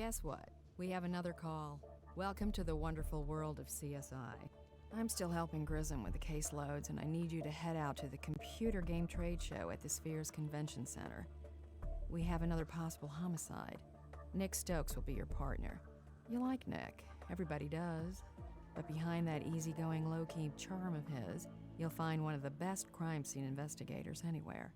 Guess what? We have another call. Welcome to the wonderful world of CSI. I'm still helping Grissom with the caseloads, and I need you to head out to the computer game trade show at the Spheres Convention Center. We have another possible homicide. Nick Stokes will be your partner. You like Nick. Everybody does. But behind that easygoing, low-key charm of his, you'll find one of the best crime scene investigators anywhere.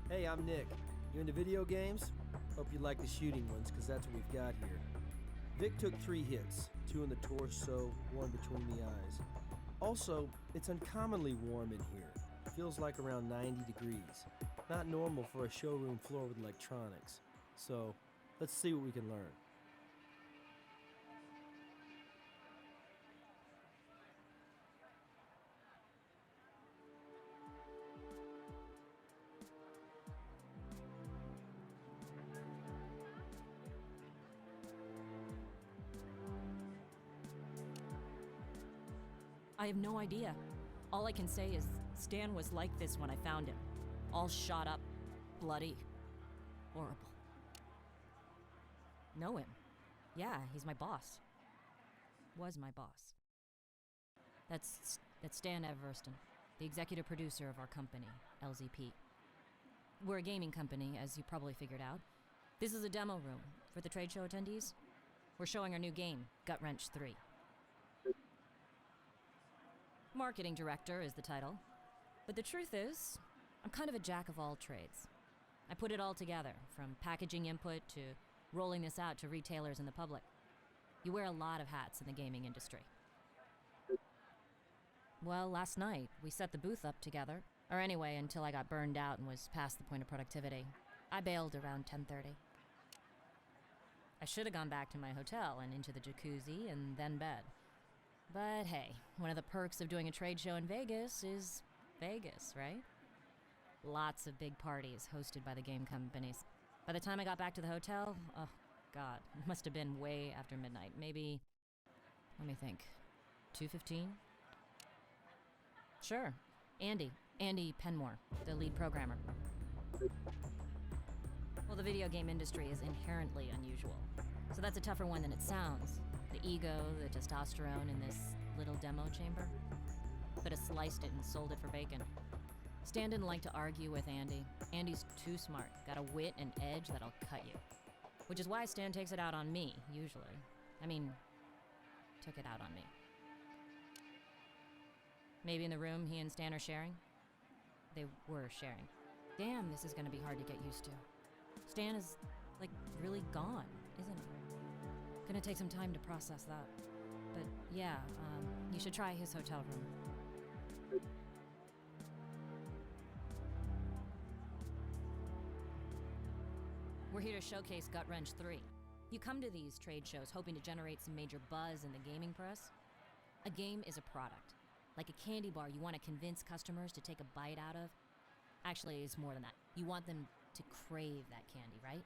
Hey, I'm Nick. You into video games? Hope you like the shooting ones, because that's what we've got here. Vic took 3 hits, 2 in the torso, 1 between the eyes. Also, it's uncommonly warm in here. Feels like around 90 degrees. Not normal for a showroom floor with electronics. So, let's see what we can learn. I have no idea. All I can say is Stan was like this when I found him. All shot up, bloody, horrible. Know him? Yeah, he's my boss. Was my boss. That's Stan Everston, the executive producer of our company, LZP. We're a gaming company, as you probably figured out. This is a demo room for the trade show attendees. We're showing our new game, Gut Wrench 3. Marketing director is the title. But the truth is, I'm kind of a jack of all trades. I put it all together, from packaging input to rolling this out to retailers and the public. You wear a lot of hats in the gaming industry. Well, last night, we set the booth up together. Or anyway, until I got burned out and was past the point of productivity. I bailed around 10:30. I should have gone back to my hotel and into the jacuzzi and then bed. But hey, one of the perks of doing a trade show in Vegas is Vegas, right? Lots of big parties hosted by the game companies. By the time I got back to the hotel, oh god, it must have been way after midnight. Maybe, let me think, 2:15? Sure, Andy Penmore, the lead programmer. Well, the video game industry is inherently unusual, so that's a tougher one than it sounds. The ego, the testosterone in this little demo chamber. Could have sliced it and sold it for bacon. Stan didn't like to argue with Andy. Andy's too smart, got a wit and edge that'll cut you. Which is why Stan takes it out on me, usually. I mean, took it out on me. Maybe in the room he and Stan are sharing? They were sharing. Damn, this is gonna be hard to get used to. Stan is, like, really gone, isn't he? Gonna take some time to process that. But yeah, you should try his hotel room. We're here to showcase Gut Wrench 3. You come to these trade shows hoping to generate some major buzz in the gaming press. A game is a product. Like a candy bar you want to convince customers to take a bite out of. Actually, it's more than that. You want them to crave that candy, right?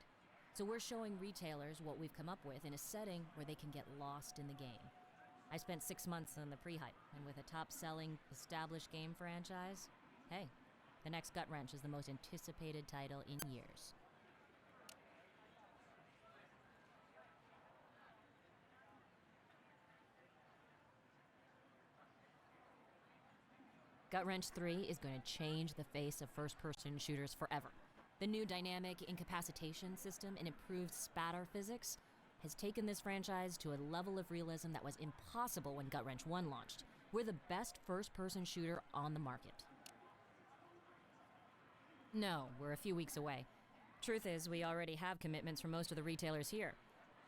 So we're showing retailers what we've come up with in a setting where they can get lost in the game. I spent 6 months on the pre-hype, and with a top-selling, established game franchise, hey, the next Gut Wrench is the most anticipated title in years. Gut Wrench 3 is going to change the face of first-person shooters forever. The new dynamic incapacitation system and improved spatter physics has taken this franchise to a level of realism that was impossible when Gut Wrench 1 launched. We're the best first-person shooter on the market. No, we're a few weeks away. Truth is, we already have commitments from most of the retailers here.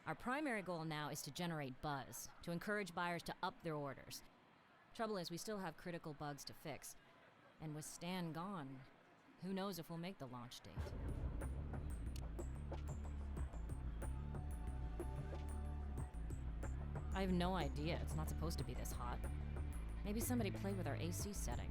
Our primary goal now is to generate buzz, to encourage buyers to up their orders. Trouble is, we still have critical bugs to fix. And with Stan gone, who knows if we'll make the launch date. I have no idea. It's not supposed to be this hot. Maybe somebody played with our AC setting.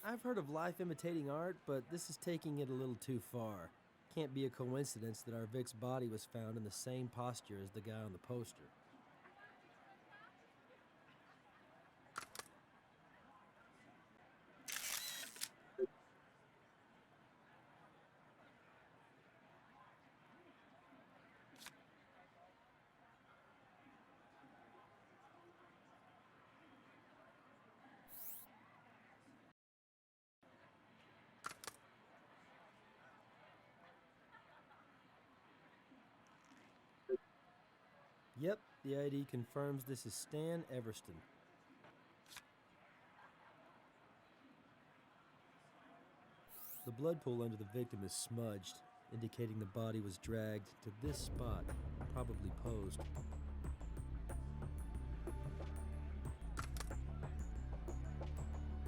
I've heard of life imitating art, but this is taking it a little too far. Can't be a coincidence that our Vic's body was found in the same posture as the guy on the poster. Yep, the ID confirms this is Stan Everston. The blood pool under the victim is smudged, indicating the body was dragged to this spot, probably posed.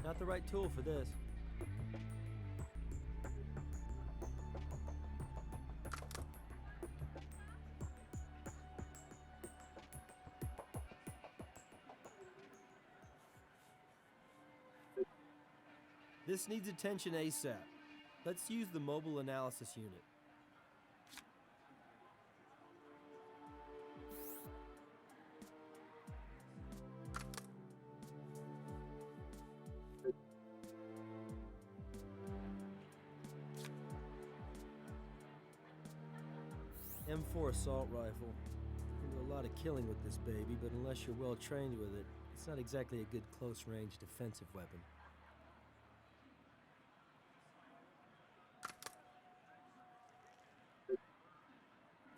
Not the right tool for this. This needs attention ASAP. Let's use the mobile analysis unit. M4 assault rifle. You can do a lot of killing with this baby, but unless you're well trained with it, it's not exactly a good close-range defensive weapon.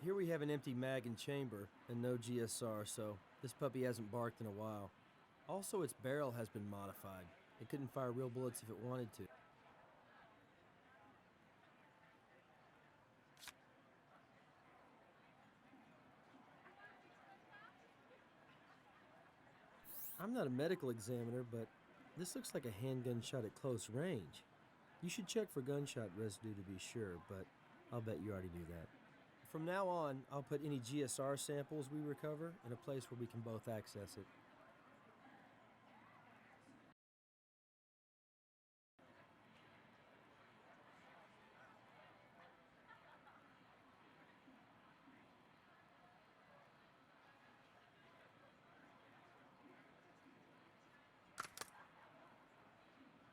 Here we have an empty mag and chamber, and no GSR, so this puppy hasn't barked in a while. Also, its barrel has been modified. It couldn't fire real bullets if it wanted to. I'm not a medical examiner, but this looks like a handgun shot at close range. You should check for gunshot residue to be sure, but I'll bet you already knew that. From now on, I'll put any GSR samples we recover in a place where we can both access it.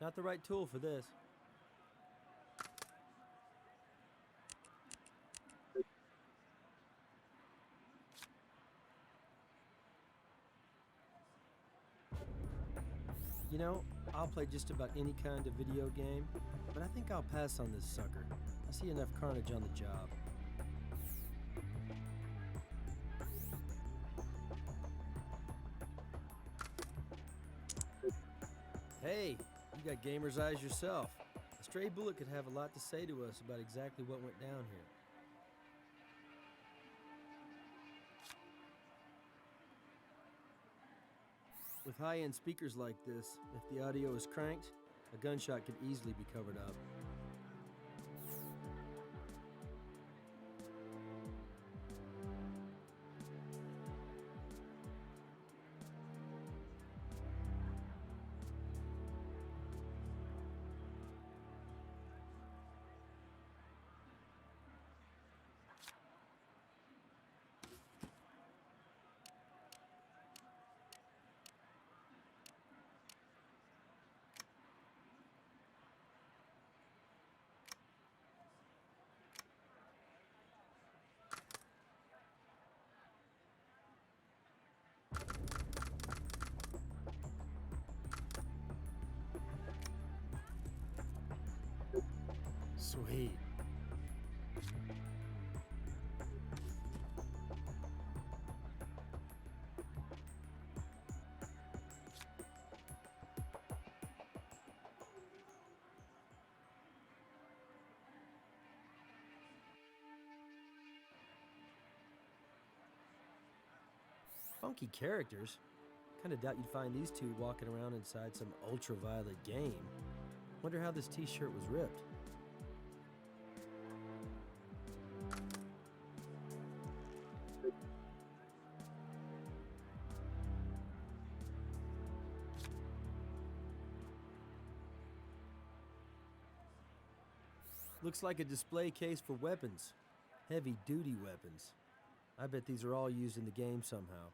Not the right tool for this. You know, I'll play just about any kind of video game, but I think I'll pass on this sucker. I see enough carnage on the job. Hey, you got gamer's eyes yourself. A stray bullet could have a lot to say to us about exactly what went down here. With high-end speakers like this, if the audio is cranked, a gunshot could easily be covered up. Sweet. Funky characters. Kinda doubt you'd find these two walking around inside some ultraviolet game. Wonder how this t-shirt was ripped. Looks like a display case for weapons. Heavy-duty weapons. I bet these are all used in the game somehow.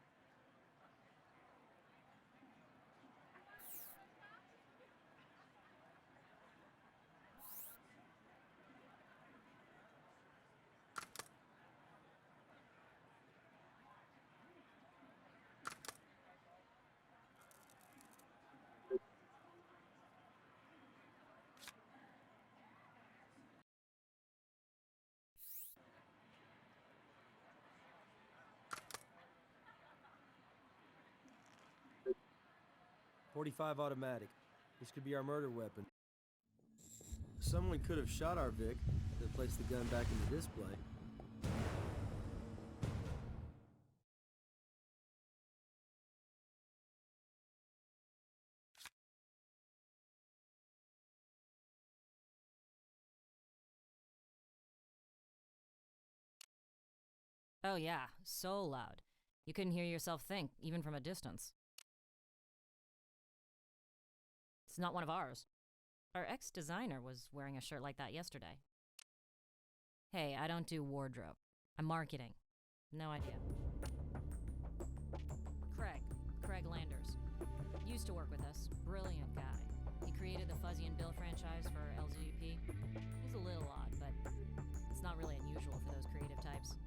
.45 automatic. This could be our murder weapon. Someone could have shot our Vic, then placed the gun back in the display. Oh, yeah, so loud. You couldn't hear yourself think, even from a distance. It's not one of ours. Our ex-designer was wearing a shirt like that yesterday. Hey, I don't do wardrobe. I'm marketing. No idea. Craig Landers. Used to work with us. Brilliant guy. He created the Fuzzy and Bill franchise for LZP. He's a little odd, but it's not really unusual for those creative types.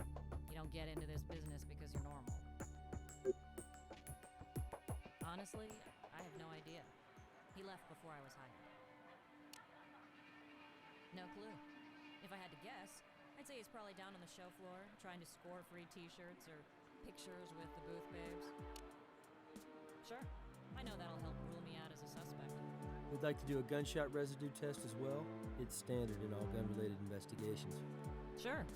You don't get into this business because you're normal. Honestly, I have no idea. He left before I was hired. No clue. If I had to guess, I'd say he's probably down on the show floor, trying to score free t-shirts or pictures with the booth babes. Sure, I know that'll help rule me out as a suspect. We'd like to do a gunshot residue test as well. It's standard in all gun-related investigations. Sure.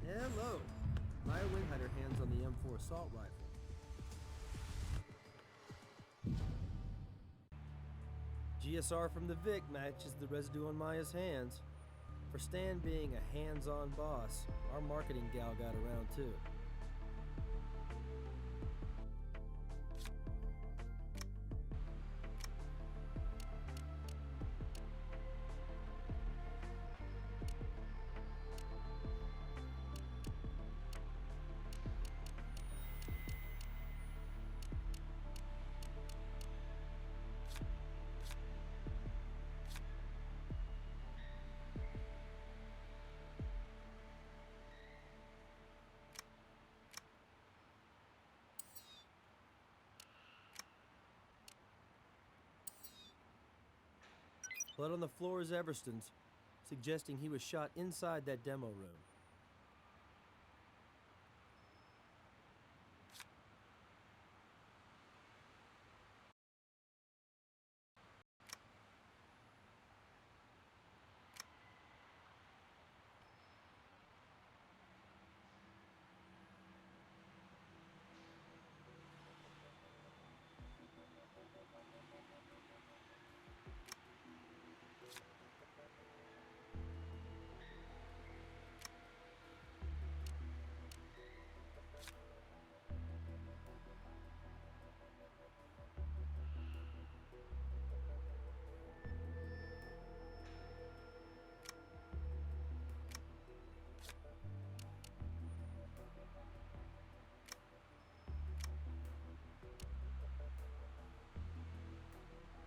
Hello. Maya Wynn had her hands on the M4 assault rifle. GSR from the Vic matches the residue on Maya's hands. For Stan being a hands-on boss, our marketing gal got around too. Blood on the floor is Everston's, suggesting he was shot inside that demo room.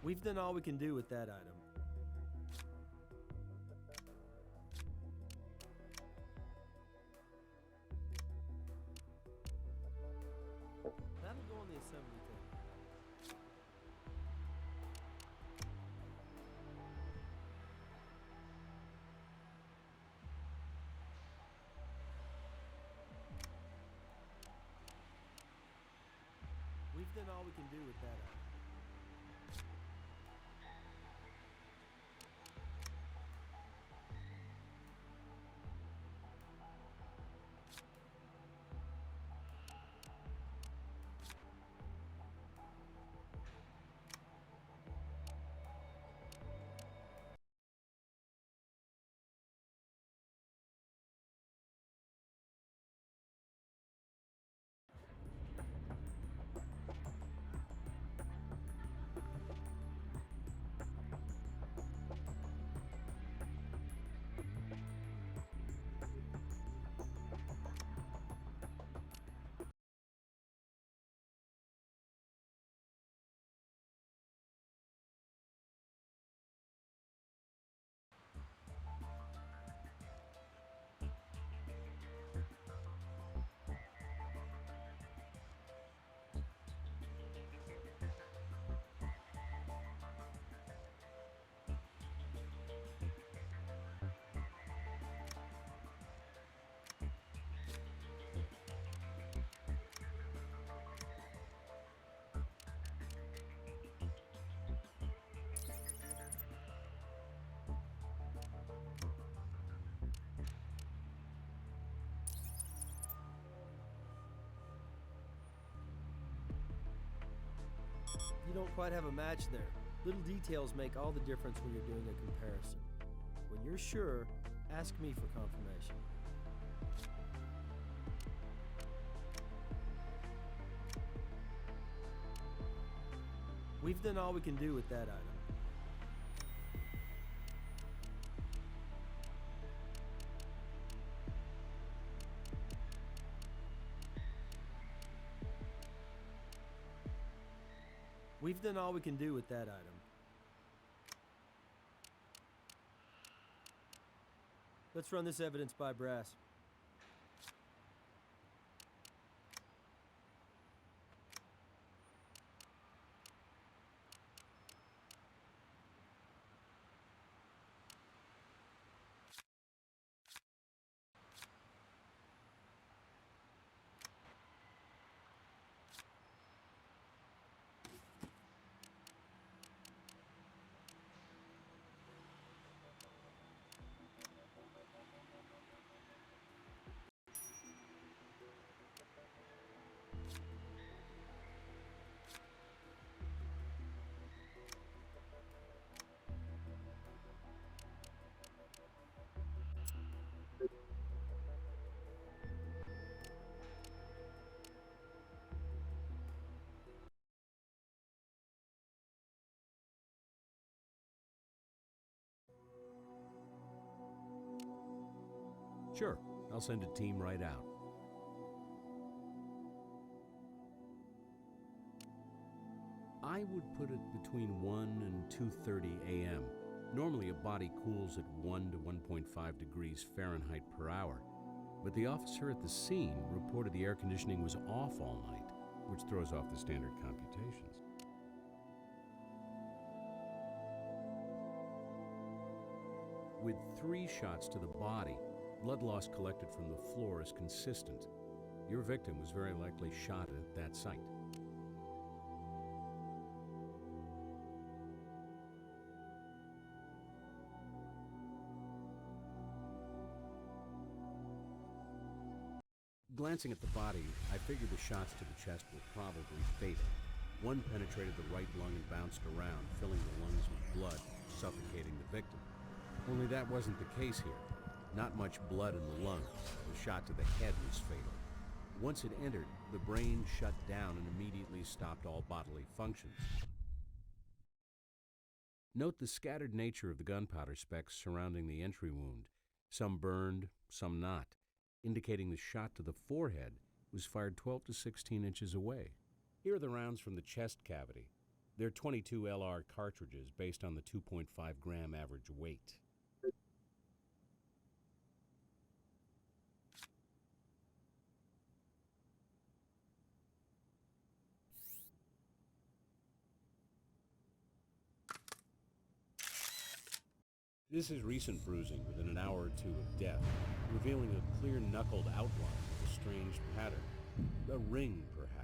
We've done all we can do with that item. That'll go on the assembly table. We've done all we can do with that item. You don't quite have a match there. Little details make all the difference when you're doing a comparison. When you're sure, ask me for confirmation. We've done all we can do with that item. We've done all we can do with that item. Let's run this evidence by brass. Sure, I'll send a team right out. I would put it between 1 and 2:30 a.m. Normally a body cools at 1 to 1.5 degrees Fahrenheit per hour, but the officer at the scene reported the air conditioning was off all night, which throws off the standard computations. With 3 shots to the body, blood loss collected from the floor is consistent. Your victim was very likely shot at that site. Glancing at the body, I figured the shots to the chest were probably fatal. One penetrated the right lung and bounced around, filling the lungs with blood, suffocating the victim. Only that wasn't the case here. Not much blood in the lungs. The shot to the head was fatal. Once it entered, the brain shut down and immediately stopped all bodily functions. Note the scattered nature of the gunpowder specks surrounding the entry wound. Some burned, some not, indicating the shot to the forehead was fired 12 to 16 inches away. Here are the rounds from the chest cavity. They're 22 LR cartridges based on the 2.5 gram average weight. This is recent bruising within an hour or two of death, revealing a clear knuckled outline with a strange pattern. A ring, perhaps.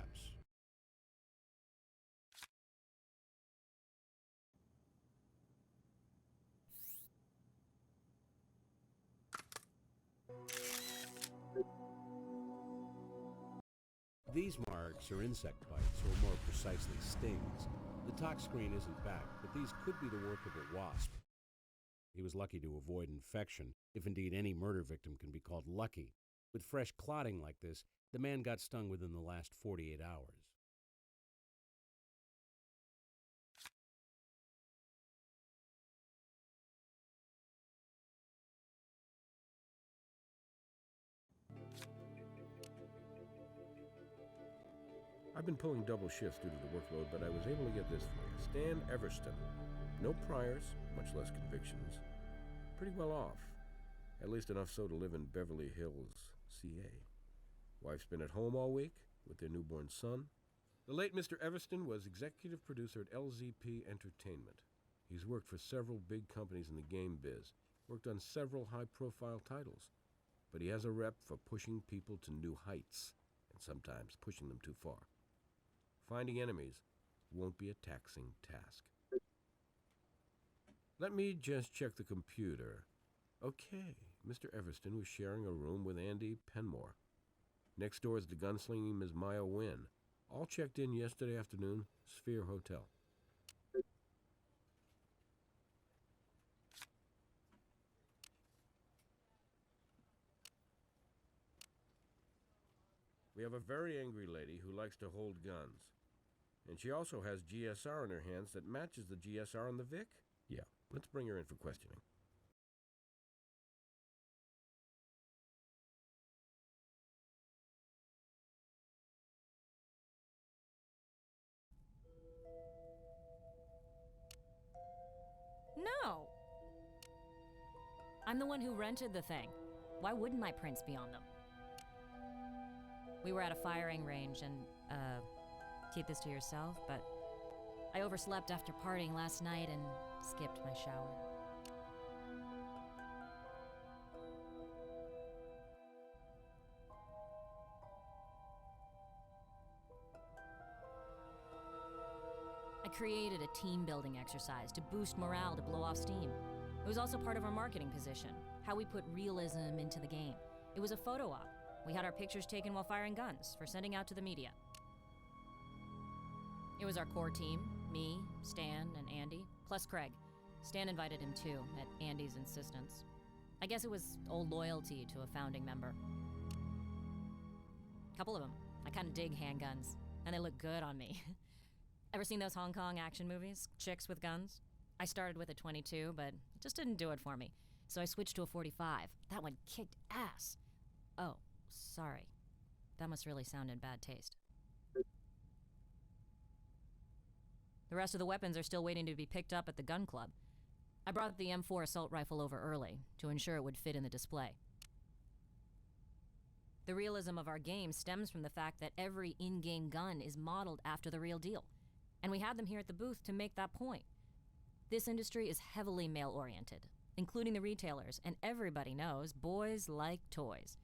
These marks are insect bites, or more precisely stings. The tox screen isn't back, but these could be the work of a wasp. He was lucky to avoid infection, if indeed any murder victim can be called lucky. With fresh clotting like this, the man got stung within the last 48 hours. I've been pulling double shifts due to the workload, but I was able to get this for you. Stan Everston. No priors, much less convictions. Pretty well off. At least enough so to live in Beverly Hills, CA. Wife's been at home all week with their newborn son. The late Mr. Everston was executive producer at LZP Entertainment. He's worked for several big companies in the game biz, worked on several high-profile titles. But he has a rep for pushing people to new heights, and sometimes pushing them too far. Finding enemies won't be a taxing task. Let me just check the computer. Okay, Mr. Everston was sharing a room with Andy Penmore. Next door is the gunslinging Ms. Maya Wynn. All checked in yesterday afternoon, Sphere Hotel. We have a very angry lady who likes to hold guns. And she also has GSR in her hands that matches the GSR on the Vic. Yeah, let's bring her in for questioning. No! I'm the one who rented the thing. Why wouldn't my prints be on them? We were at a firing range and, keep this to yourself, but I overslept after partying last night and skipped my shower. I created a team-building exercise to boost morale to blow off steam. It was also part of our marketing position, how we put realism into the game. It was a photo op. We had our pictures taken while firing guns for sending out to the media. It was our core team, me, Stan, and Andy, plus Craig. Stan invited him too, at Andy's insistence. I guess it was old loyalty to a founding member. Couple of them. I kinda dig handguns, and they look good on me. Ever seen those Hong Kong action movies? Chicks with guns? I started with a .22, but it just didn't do it for me. So I switched to a .45. That one kicked ass. Oh, sorry. That must really sound in bad taste. The rest of the weapons are still waiting to be picked up at the gun club. I brought the M4 assault rifle over early to ensure it would fit in the display. The realism of our game stems from the fact that every in-game gun is modeled after the real deal, and we had them here at the booth to make that point. This industry is heavily male-oriented, including the retailers, and everybody knows boys like toys.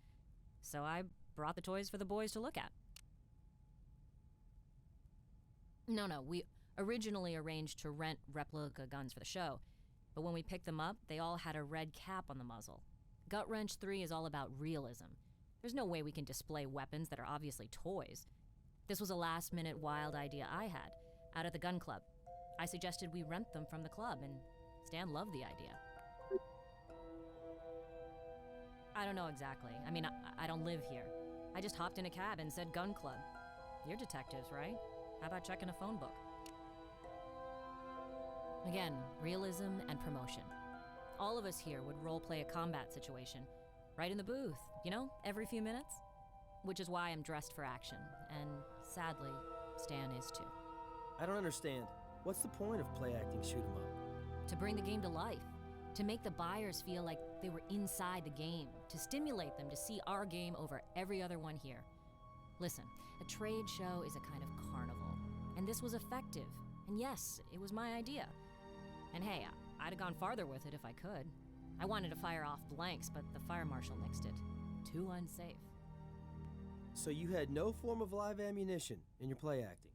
So I brought the toys for the boys to look at. No, we originally arranged to rent replica guns for the show, but when we picked them up, they all had a red cap on the muzzle. Gut Wrench 3 is all about realism. There's no way we can display weapons that are obviously toys. This was a last-minute wild idea I had, out at the gun club. I suggested we rent them from the club, and Stan loved the idea. I don't know exactly. I mean, I don't live here. I just hopped in a cab and said gun club. You're detectives, right? How about checking a phone book? Again, realism and promotion. All of us here would role-play a combat situation, right in the booth, you know, every few minutes? Which is why I'm dressed for action, and sadly, Stan is too. I don't understand. What's the point of play acting shoot 'em up? To bring the game to life, to make the buyers feel like they were inside the game, to stimulate them to see our game over every other one here. Listen, a trade show is a kind of carnival, and this was effective. And yes, it was my idea. And hey, I'd have gone farther with it if I could. I wanted to fire off blanks, but the fire marshal nixed it. Too unsafe. So you had no form of live ammunition in your play acting?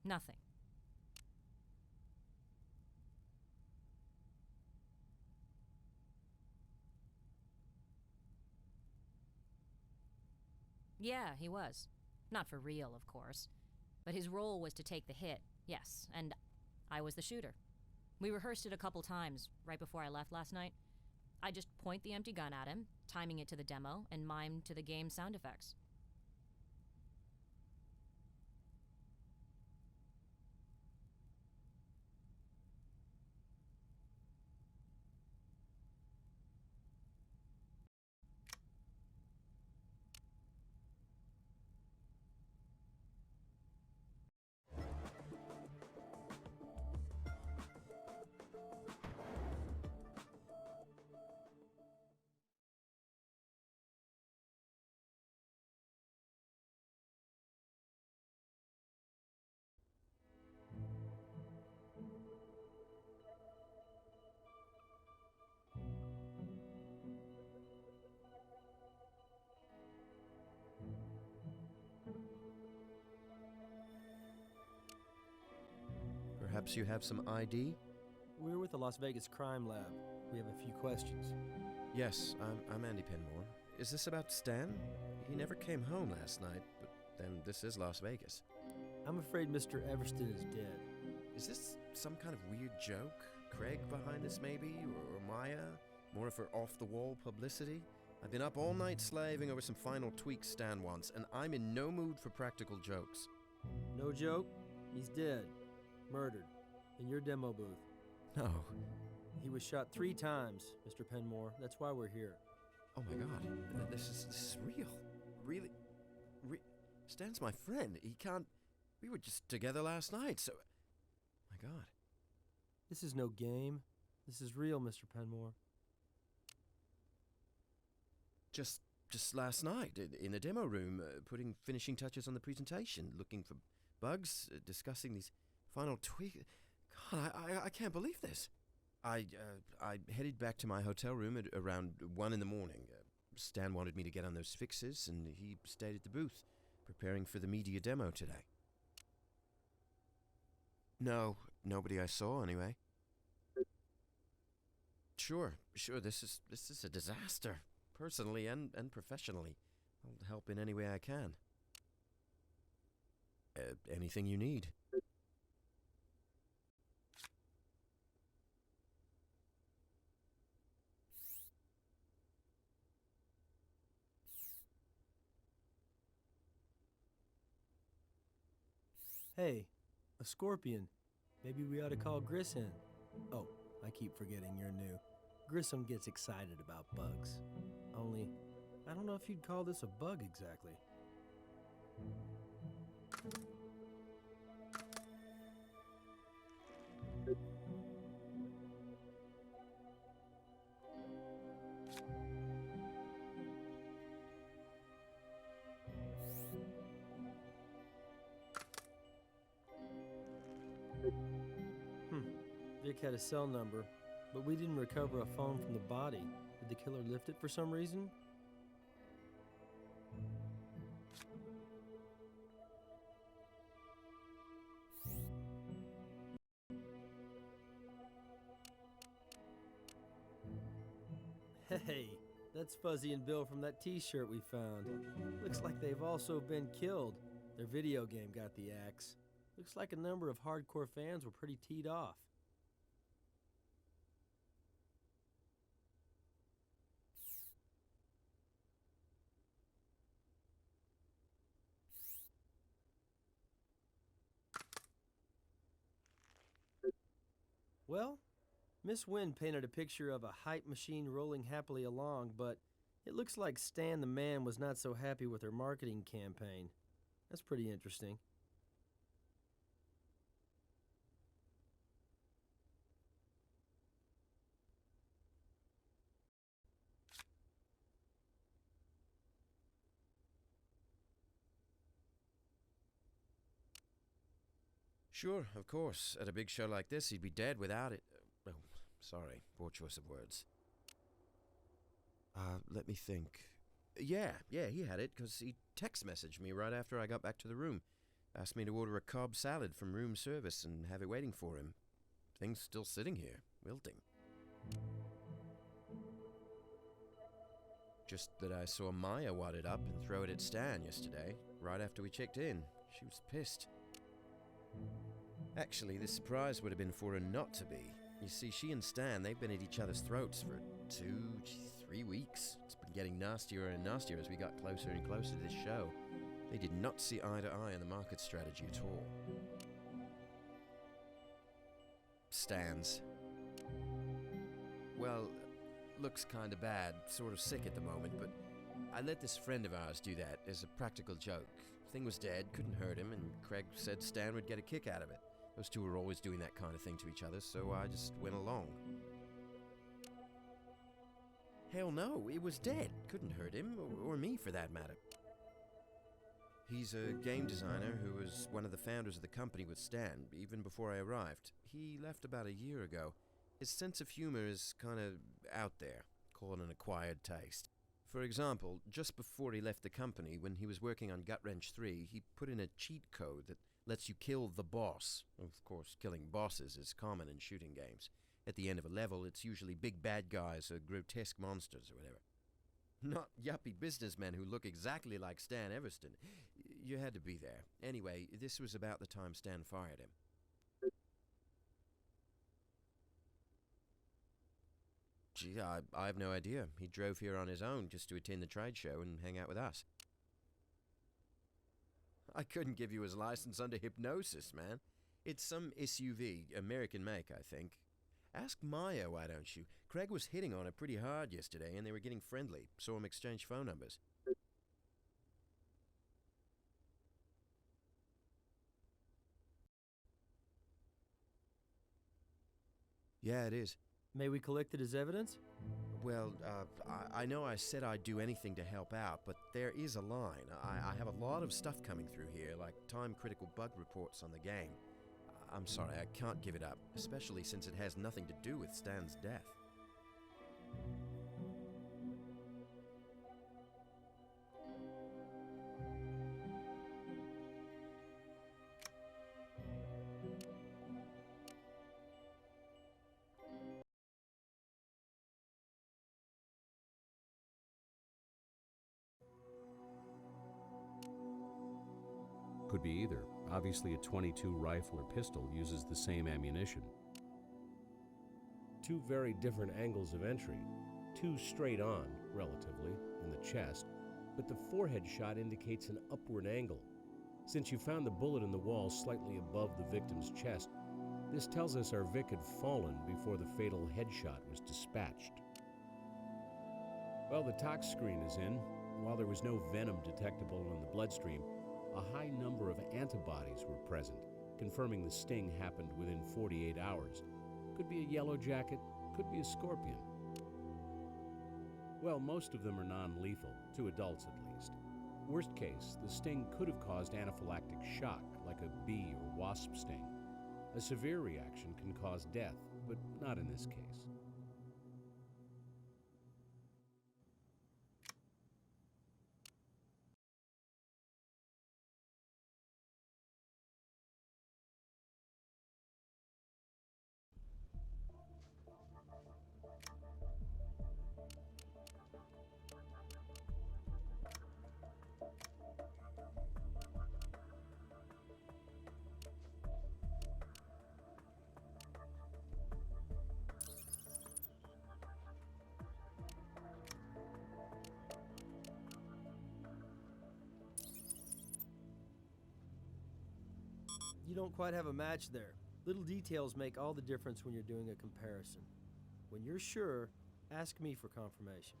Nothing. Yeah, he was. Not for real, of course. But his role was to take the hit, yes, and I was the shooter. We rehearsed it a couple times right before I left last night. I just point the empty gun at him, timing it to the demo, and mime to the game's sound effects. Perhaps you have some ID? We're with the Las Vegas Crime Lab. We have a few questions. Yes, I'm Andy Penmore. Is this about Stan? He never came home last night, but then this is Las Vegas. I'm afraid Mr. Everston is dead. Is this some kind of weird joke? Craig behind this maybe? Or Maya? More of her off-the-wall publicity? I've been up all night slaving over some final tweaks Stan wants, and I'm in no mood for practical jokes. No joke? He's dead. Murdered. In your demo booth. No. He was shot 3 times, Mr. Penmore. That's why we're here. Oh my god. This is real. Really. Stan's my friend. He can't... We were just together last night, so... My god. This is no game. This is real, Mr. Penmore. Just last night, in the demo room, putting finishing touches on the presentation, looking for bugs, discussing these final tweaks. God, I can't believe this. I headed back to my hotel room at around 1 in the morning. Stan wanted me to get on those fixes, and he stayed at the booth, preparing for the media demo today. No, nobody I saw, anyway. Sure, this is a disaster, personally and professionally. I'll help in any way I can. Anything you need. Hey, a scorpion. Maybe we ought to call Gris in. Oh, I keep forgetting you're new. Grissom gets excited about bugs. Only, I don't know if you'd call this a bug exactly. Vic had a cell number, but we didn't recover a phone from the body. Did the killer lift it for some reason? Hey, that's Fuzzy and Bill from that t-shirt we found. Looks like they've also been killed. Their video game got the axe. Looks like a number of hardcore fans were pretty teed off. Well, Miss Wynn painted a picture of a hype machine rolling happily along, but it looks like Stan the Man was not so happy with her marketing campaign. That's pretty interesting. Sure, of course. At a big show like this, he'd be dead without it. Oh, sorry. Poor choice of words. Let me think. Yeah, he had it, because he text messaged me right after I got back to the room. Asked me to order a Cobb salad from room service and have it waiting for him. Thing's still sitting here, wilting. Just that I saw Maya wad it up and throw it at Stan yesterday, right after we checked in. She was pissed. Actually, the surprise would have been for her not to be. You see, she and Stan, they've been at each other's throats for 3 weeks. It's been getting nastier and nastier as we got closer and closer to this show. They did not see eye to eye on the market strategy at all. Stan's. Well, looks kinda bad, sort of sick at the moment, but I let this friend of ours do that as a practical joke. Thing was dead, couldn't hurt him, and Craig said Stan would get a kick out of it. Those two were always doing that kind of thing to each other, so I just went along. Hell no, it was dead. Couldn't hurt him, or me for that matter. He's a game designer who was one of the founders of the company with Stan, even before I arrived. He left about a year ago. His sense of humor is kind of out there, call it an acquired taste. For example, just before he left the company, when he was working on Gut Wrench 3, he put in a cheat code that lets you kill the boss. Of course, killing bosses is common in shooting games. At the end of a level, it's usually big bad guys or grotesque monsters or whatever. Not yuppie businessmen who look exactly like Stan Everston. You had to be there. Anyway, this was about the time Stan fired him. Gee, I have no idea. He drove here on his own just to attend the trade show and hang out with us. I couldn't give you his license under hypnosis, man. It's some SUV, American make, I think. Ask Maya, why don't you? Craig was hitting on her pretty hard yesterday, and they were getting friendly. Saw him exchange phone numbers. Yeah, it is. May we collect it as evidence? Well, I know I said I'd do anything to help out, but there is a line. I have a lot of stuff coming through here, like time-critical bug reports on the game. I'm sorry, I can't give it up, especially since it has nothing to do with Stan's death. Could be either. Obviously, a .22 rifle or pistol uses the same ammunition. Two very different angles of entry. Two straight on, relatively, in the chest, but the forehead shot indicates an upward angle. Since you found the bullet in the wall slightly above the victim's chest, this tells us our Vic had fallen before the fatal headshot was dispatched. Well, the tox screen is in. While there was no venom detectable in the bloodstream, a high number of antibodies were present, confirming the sting happened within 48 hours. Could be a yellow jacket, could be a scorpion. Well, most of them are non-lethal, to adults at least. Worst case, the sting could have caused anaphylactic shock, like a bee or wasp sting. A severe reaction can cause death, but not in this case. You don't quite have a match there. Little details make all the difference when you're doing a comparison. When you're sure, ask me for confirmation.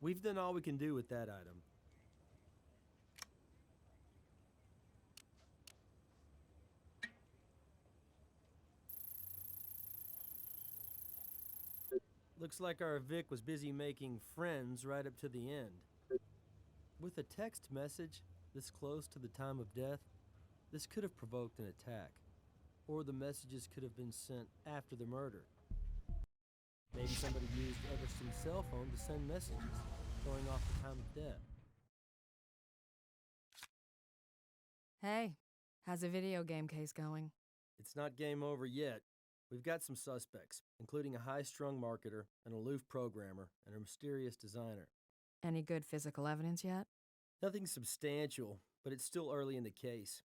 We've done all we can do with that item. Looks like our Vic was busy making friends right up to the end. With a text message this close to the time of death, this could have provoked an attack. Or the messages could have been sent after the murder. Maybe somebody used Everston's cell phone to send messages, showing off the time of death. Hey, how's the video game case going? It's not game over yet. We've got some suspects, including a high-strung marketer, an aloof programmer, and a mysterious designer. Any good physical evidence yet? Nothing substantial, but it's still early in the case.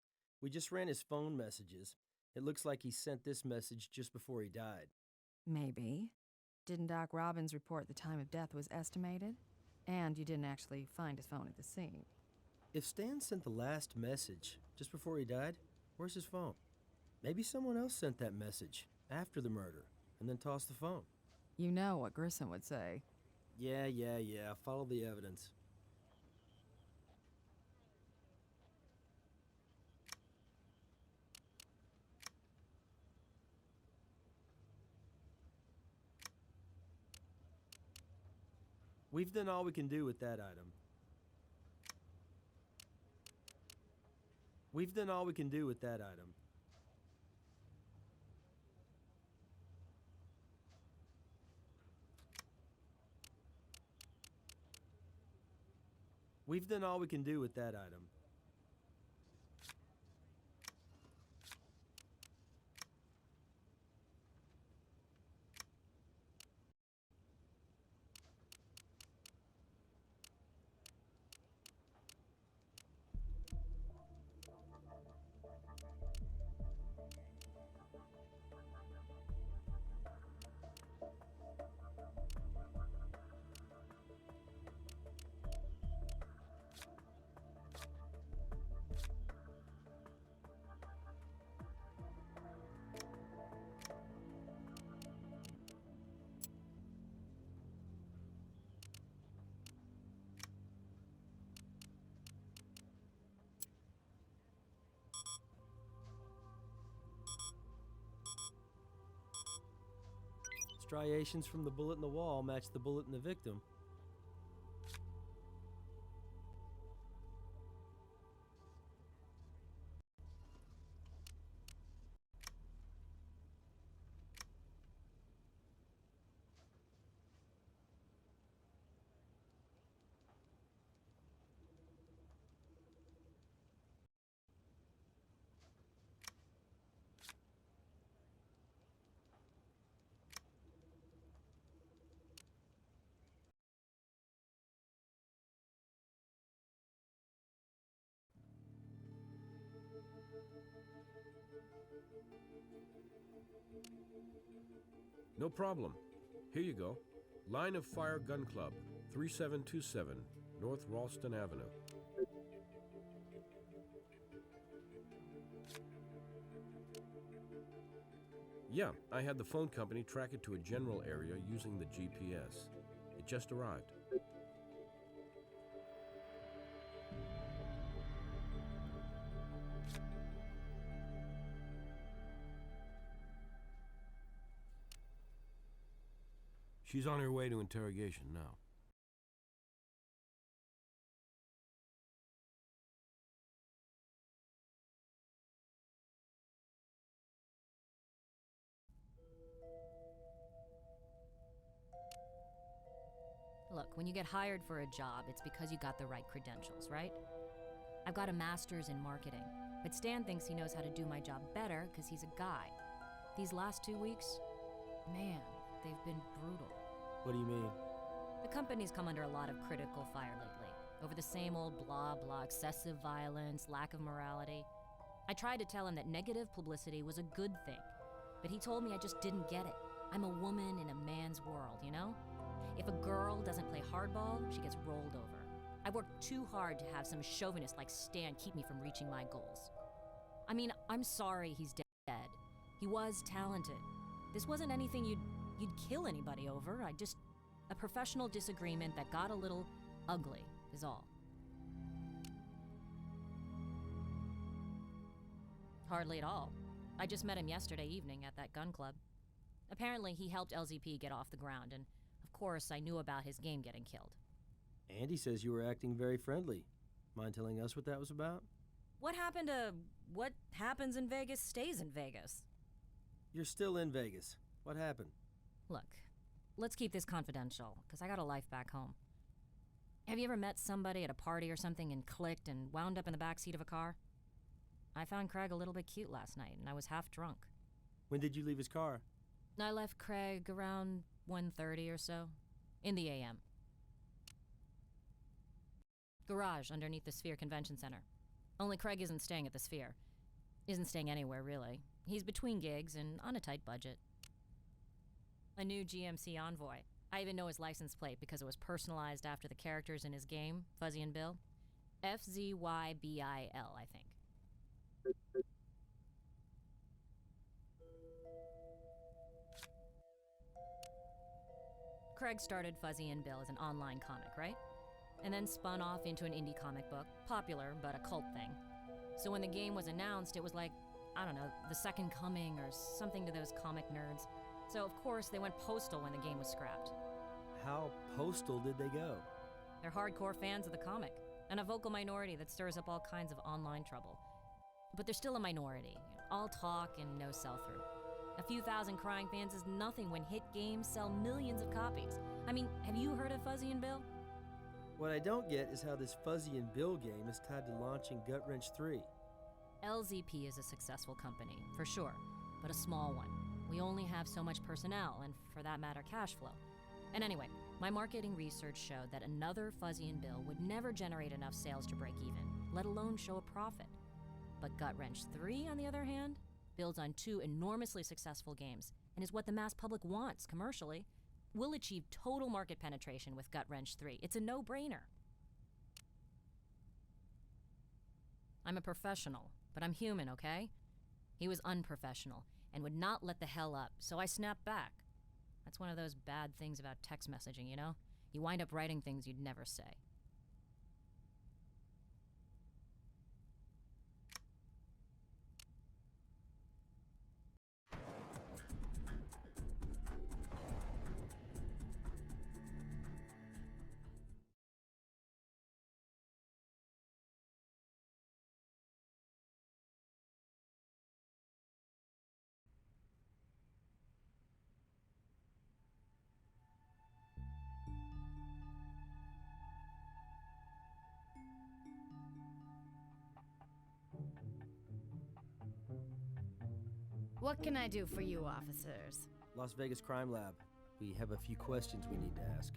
We just ran his phone messages. It looks like he sent this message just before he died. Maybe. Didn't Doc Robbins report the time of death was estimated? And you didn't actually find his phone at the scene. If Stan sent the last message just before he died, where's his phone? Maybe someone else sent that message after the murder and then tossed the phone. You know what Grissom would say. Yeah. Follow the evidence. We've done all we can do with that item. We've done all we can do with that item. We've done all we can do with that item. Striations from the bullet in the wall match the bullet in the victim. No problem. Here you go. Line of Fire Gun Club, 3727 North Ralston Avenue. Yeah, I had the phone company track it to a general area using the GPS. It just arrived. She's on her way to interrogation now. Look, when you get hired for a job, it's because you got the right credentials, right? I've got a master's in marketing, but Stan thinks he knows how to do my job better because he's a guy. These last 2 weeks, man, they've been brutal. What do you mean? The company's come under a lot of critical fire lately, over the same old blah blah, excessive violence, lack of morality. I tried to tell him that negative publicity was a good thing, but he told me I just didn't get it. I'm a woman in a man's world, you know? If a girl doesn't play hardball, she gets rolled over. I worked too hard to have some chauvinist like Stan keep me from reaching my goals. I mean, I'm sorry he's dead. He was talented. This wasn't anything you'd kill anybody over. A professional disagreement that got a little ugly, is all. Hardly at all. I just met him yesterday evening at that gun club. Apparently, he helped LZP get off the ground, and of course, I knew about his game getting killed. Andy says you were acting very friendly. Mind telling us what that was about? What happened to what happens in Vegas stays in Vegas? You're still in Vegas. What happened? Look, let's keep this confidential, because I got a life back home. Have you ever met somebody at a party or something and clicked and wound up in the backseat of a car? I found Craig a little bit cute last night, and I was half drunk. When did you leave his car? I left Craig around 1:30 or so, in the AM. Garage underneath the Sphere Convention Center. Only Craig isn't staying at the Sphere. Isn't staying anywhere, really. He's between gigs and on a tight budget. A new GMC Envoy. I even know his license plate because it was personalized after the characters in his game, Fuzzy and Bill. FZYBIL, I think. Craig started Fuzzy and Bill as an online comic, right? And then spun off into an indie comic book, popular but a cult thing. So when the game was announced, it was like, I don't know, the second coming or something to those comic nerds. So of course they went postal when the game was scrapped. How postal did they go? They're hardcore fans of the comic, and a vocal minority that stirs up all kinds of online trouble. But they're still a minority, all talk and no sell-through. A few thousand crying fans is nothing when hit games sell millions of copies. I mean, have you heard of Fuzzy and Bill? What I don't get is how this Fuzzy and Bill game is tied to launching Gut Wrench 3. LZP is a successful company, for sure, but a small one. We only have so much personnel, and for that matter, cash flow. And anyway, my marketing research showed that another Fuzzy and Bill would never generate enough sales to break even, let alone show a profit. But Gut Wrench 3, on the other hand, builds on two enormously successful games and is what the mass public wants commercially. We'll achieve total market penetration with Gut Wrench 3. It's a no-brainer. I'm a professional, but I'm human, okay? He was unprofessional and would not let the hell up, so I snapped back. That's one of those bad things about text messaging, you know? You wind up writing things you'd never say. What can I do for you, officers? Las Vegas Crime Lab. We have a few questions we need to ask.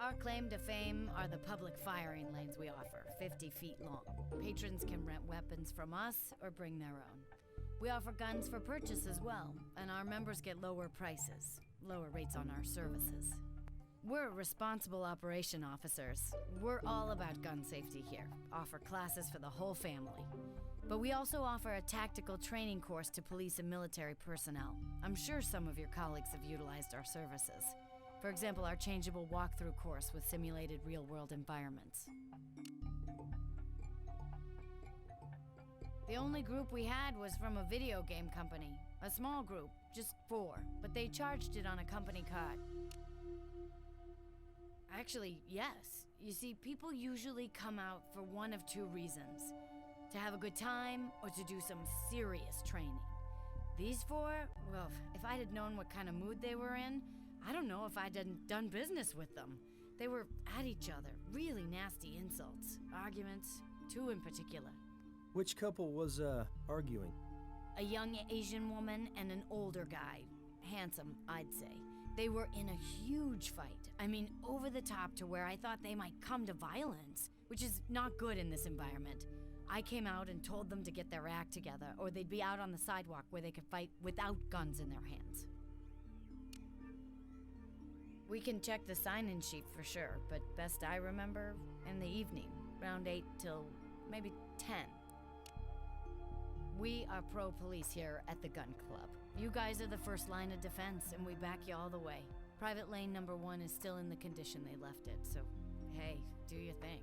Our claim to fame are the public firing lanes we offer, 50 feet long. Patrons can rent weapons from us or bring their own. We offer guns for purchase as well, and our members get lower prices, lower rates on our services. We're responsible operation officers. We're all about gun safety here, offer classes for the whole family. But we also offer a tactical training course to police and military personnel. I'm sure some of your colleagues have utilized our services. For example, our changeable walkthrough course with simulated real-world environments. The only group we had was from a video game company. A small group, just 4, but they charged it on a company card. Actually, yes. You see, people usually come out for one of 2 reasons. To have a good time, or to do some serious training. These 4, well, if I'd had known what kind of mood they were in, I don't know if I'd done business with them. They were at each other, really nasty insults, arguments, 2 in particular. Which couple was, arguing? A young Asian woman and an older guy. Handsome, I'd say. They were in a huge fight. I mean, over the top to where I thought they might come to violence, which is not good in this environment. I came out and told them to get their act together, or they'd be out on the sidewalk where they could fight without guns in their hands. We can check the sign-in sheet for sure, but best I remember, in the evening, around 8 till maybe 10. We are pro-police here at the gun club. You guys are the first line of defense, and we back you all the way. Private lane number 1 is still in the condition they left it, so hey, do your thing.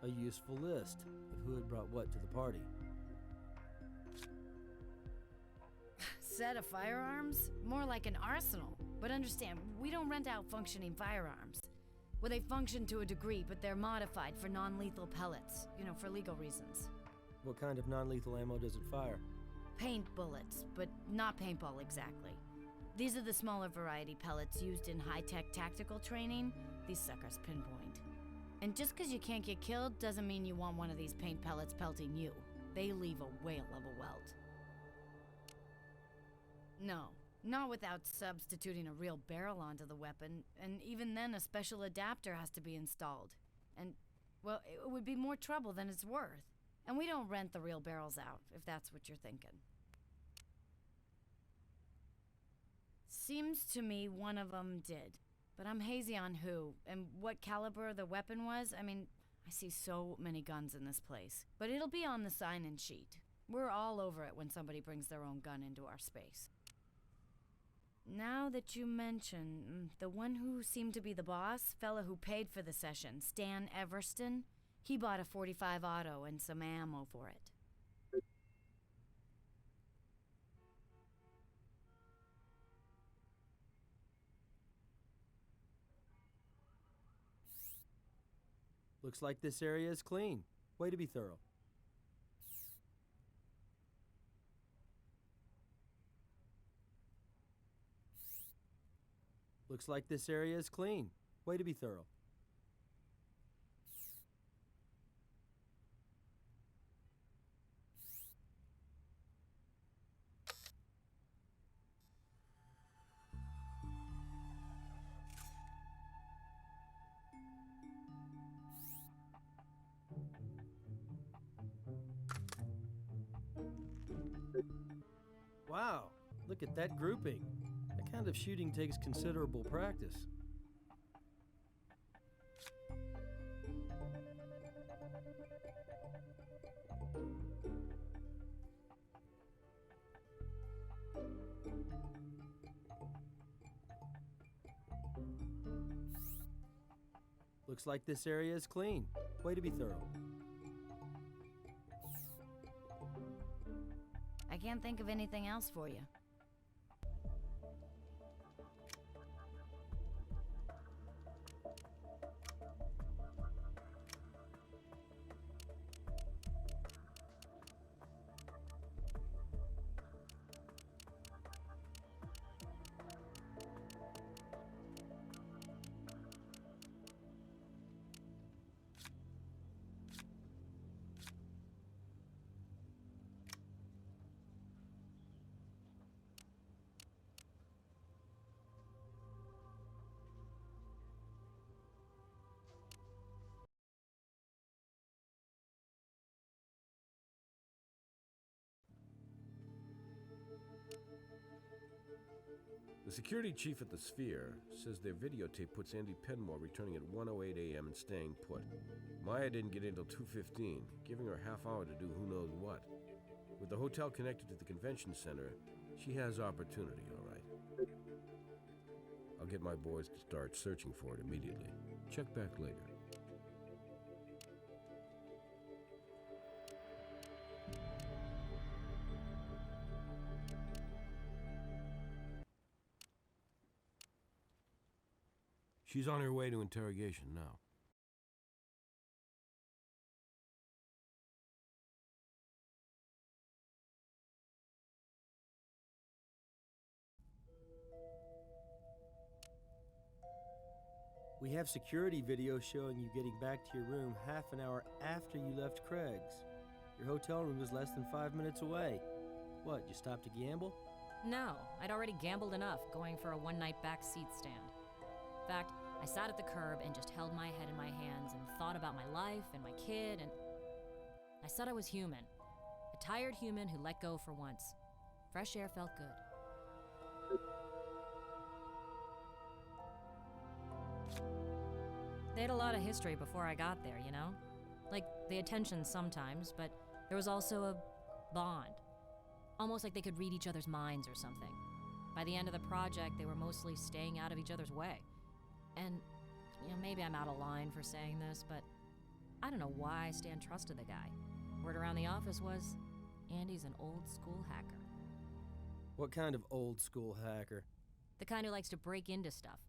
A useful list of who had brought what to the party. Set of firearms? More like an arsenal. But understand, we don't rent out functioning firearms. Well, they function to a degree, but they're modified for non-lethal pellets, for legal reasons. What kind of non-lethal ammo does it fire? Paint bullets, but not paintball exactly. These are the smaller variety pellets used in high-tech tactical training. These suckers pinpoint. And just because you can't get killed doesn't mean you want one of these paint pellets pelting you. They leave a whale of a welt. No, not without substituting a real barrel onto the weapon, and even then a special adapter has to be installed. And, well, it would be more trouble than it's worth. And we don't rent the real barrels out, if that's what you're thinking. Seems to me one of them did, but I'm hazy on who and what caliber the weapon was. I mean, I see so many guns in this place, but it'll be on the sign-in sheet. We're all over it when somebody brings their own gun into our space. Now that you mention, the one who seemed to be the boss, fella who paid for the session, Stan Everston, he bought a .45 auto and some ammo for it. Looks like this area is clean. Way to be thorough. Looks like this area is clean. Way to be thorough. Wow, look at that grouping. That kind of shooting takes considerable practice. Looks like this area is clean. Way to be thorough. I can't think of anything else for you. The security chief at the Sphere says their videotape puts Andy Penmore returning at 1:08 a.m. and staying put. Maya didn't get in until 2:15, giving her a half hour to do who knows what. With the hotel connected to the convention center, she has opportunity, all right. I'll get my boys to start searching for it immediately. Check back later. She's on her way to interrogation now. We have security video showing you getting back to your room half an hour after you left Craig's. Your hotel room was less than 5 minutes away. What, you stopped to gamble? No, I'd already gambled enough going for a one-night back seat stand. In fact, I sat at the curb and just held my head in my hands and thought about my life and my kid, and I said I was human. A tired human who let go for once. Fresh air felt good. They had a lot of history before I got there, you know? Like, the attention sometimes, but There was also a bond. Almost like they could read each other's minds or something. By the end of the project, they were mostly staying out of each other's way. And, maybe I'm out of line for saying this, but I don't know why Stan trusted the guy. Word around the office was, Andy's an old school hacker. What kind of old school hacker? The kind who likes to break into stuff.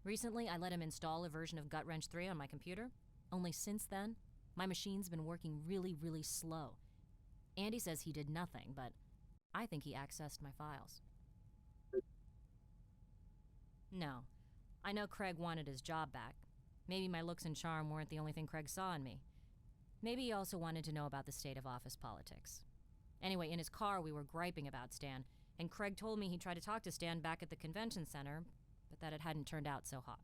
Recently, I let him install a version of Gut Wrench 3 on my computer. Only since then, my machine's been working really, really slow. Andy says he did nothing, but I think he accessed my files. No. I know Craig wanted his job back. Maybe my looks and charm weren't the only thing Craig saw in me. Maybe he also wanted to know about the state of office politics. Anyway, in his car, we were griping about Stan, and Craig told me he tried to talk to Stan back at the convention center, but that it hadn't turned out so hot.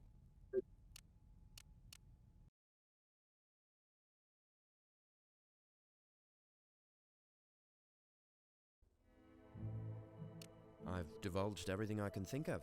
I've divulged everything I can think of.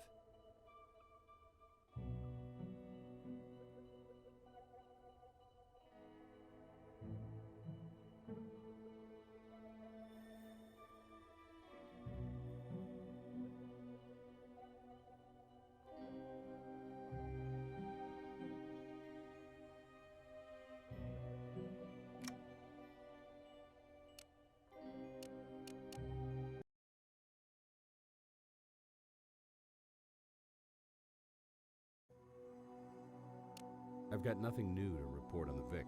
I've got nothing new to report on the Vic.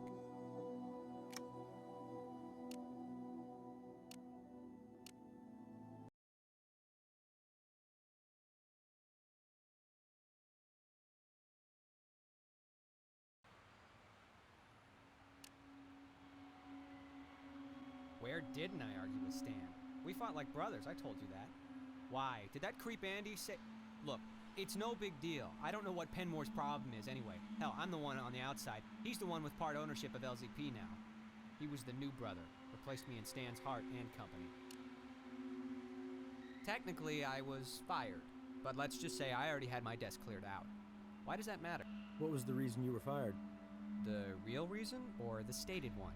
Where didn't I argue with Stan? We fought like brothers, I told you that. Why? Did that creep Andy say... Look, it's no big deal. I don't know what Penmore's problem is anyway. Hell, I'm the one on the outside. He's the one with part ownership of LZP now. He was the new brother. Replaced me in Stan's heart and company. Technically, I was fired. But let's just say I already had my desk cleared out. Why does that matter? What was the reason you were fired? The real reason or the stated one?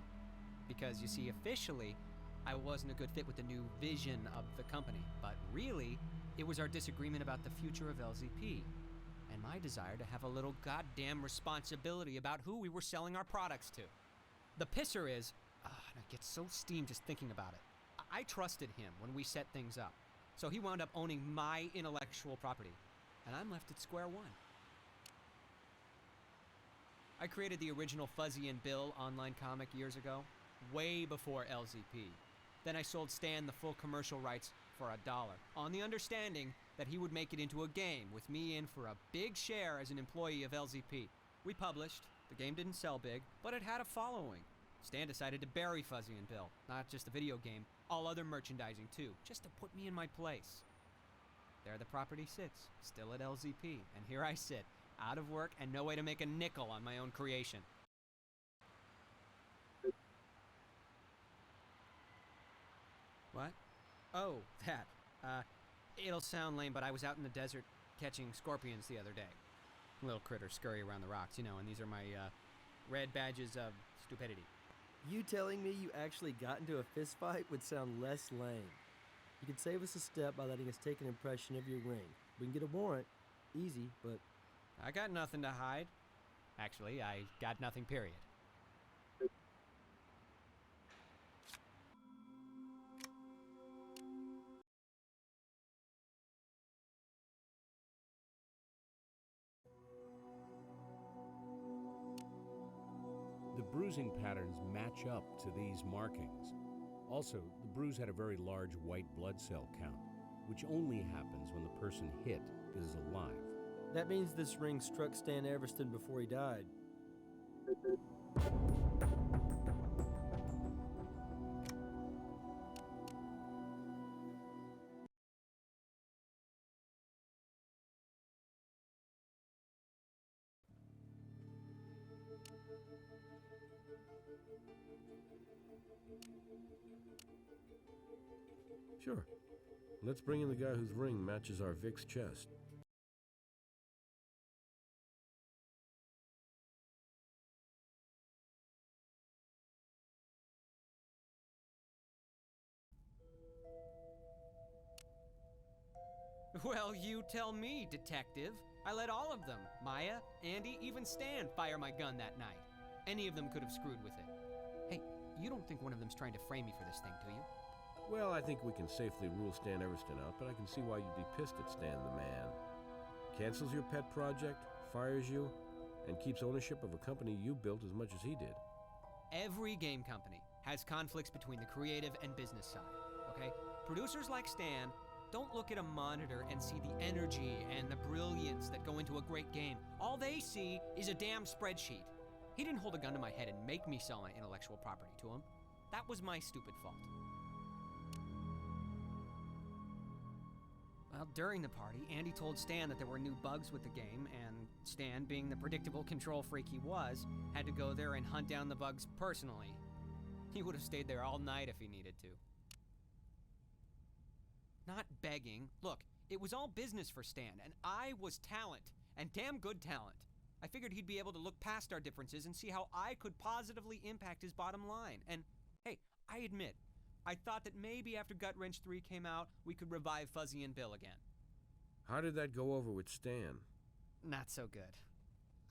Because, you see, officially, I wasn't a good fit with the new vision of the company. But really, it was our disagreement about the future of LZP. And my desire to have a little goddamn responsibility about who we were selling our products to. The pisser is, and I get so steamed just thinking about it. I trusted him when we set things up. So he wound up owning my intellectual property. And I'm left at square one. I created the original Fuzzy and Bill online comic years ago, way before LZP. Then I sold Stan the full commercial rights for $1, on the understanding that he would make it into a game with me in for a big share as an employee of LZP. We published, the game didn't sell big, but it had a following. Stan decided to bury Fuzzy and Bill, not just the video game, all other merchandising too, just to put me in my place. There the property sits, still at LZP, and here I sit, out of work and no way to make a nickel on my own creation. What? Oh, that. It'll sound lame, but I was out in the desert catching scorpions the other day. Little critters scurry around the rocks, and these are my, red badges of stupidity. You telling me you actually got into a fist fight would sound less lame. You could save us a step by letting us take an impression of your ring. We can get a warrant. Easy, but... I got nothing to hide. Actually, I got nothing, period. The bruising patterns match up to these markings. Also, the bruise had a very large white blood cell count, which only happens when the person hit is alive. That means this ring struck Stan Everston before he died. Sure. Let's bring in the guy whose ring matches our Vic's chest. Well, you tell me, detective. I let all of them, Maya, Andy, even Stan, fire my gun that night. Any of them could have screwed with it. Hey, you don't think one of them's trying to frame me for this thing, do you? Well, I think we can safely rule Stan Everston out, but I can see why you'd be pissed at Stan the man. Cancels your pet project, fires you, and keeps ownership of a company you built as much as he did. Every game company has conflicts between the creative and business side, okay? Producers like Stan don't look at a monitor and see the energy and the brilliance that go into a great game. All they see is a damn spreadsheet. He didn't hold a gun to my head and make me sell my intellectual property to him. That was my stupid fault. Well, during the party, Andy told Stan that there were new bugs with the game, and Stan, being the predictable control freak he was, had to go there and hunt down the bugs personally. He would have stayed there all night if he needed to. Not begging. Look, it was all business for Stan, and I was talent, and damn good talent. I figured he'd be able to look past our differences and see how I could positively impact his bottom line. And, hey, I admit, I thought that maybe after Gut Wrench 3 came out, we could revive Fuzzy and Bill again. How did that go over with Stan? Not so good.